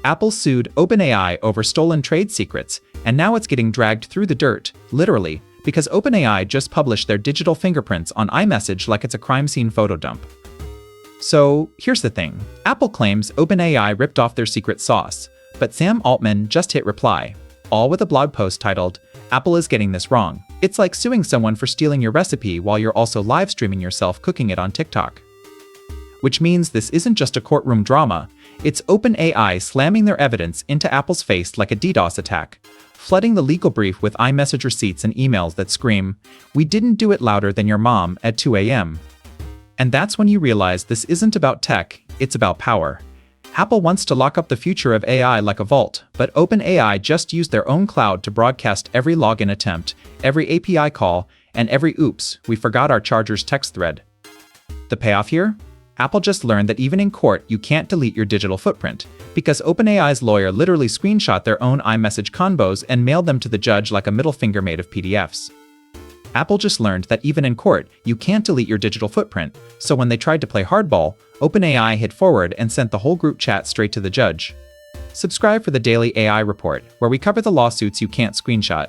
Apple sued OpenAI over stolen trade secrets, and now it's getting dragged through the dirt, literally, because OpenAI just published their digital fingerprints on iMessage like it's a crime scene photo dump. So, here's the thing. Apple claims OpenAI ripped off their secret sauce, but Sam Altman just hit reply, all with a blog post titled, "Apple is getting this wrong. It's like suing someone for stealing your recipe while you're also live streaming yourself cooking it on TikTok." Which means this isn't just a courtroom drama, it's OpenAI slamming their evidence into Apple's face like a DDoS attack, flooding the legal brief with iMessage receipts and emails that scream, "We didn't do it louder than your mom at 2 a.m. And that's when you realize this isn't about tech, it's about power. Apple wants to lock up the future of AI like a vault, but OpenAI just used their own cloud to broadcast every login attempt, every API call, and every "oops, we forgot our chargers" text thread. The payoff here? Apple just learned that even in court you can't delete your digital footprint, because OpenAI's lawyer literally screenshot their own iMessage convos and mailed them to the judge like a middle finger made of PDFs. Apple just learned that even in court you can't delete your digital footprint, so when they tried to play hardball, OpenAI hit forward and sent the whole group chat straight to the judge. Subscribe for the daily AI report, where we cover the lawsuits you can't screenshot.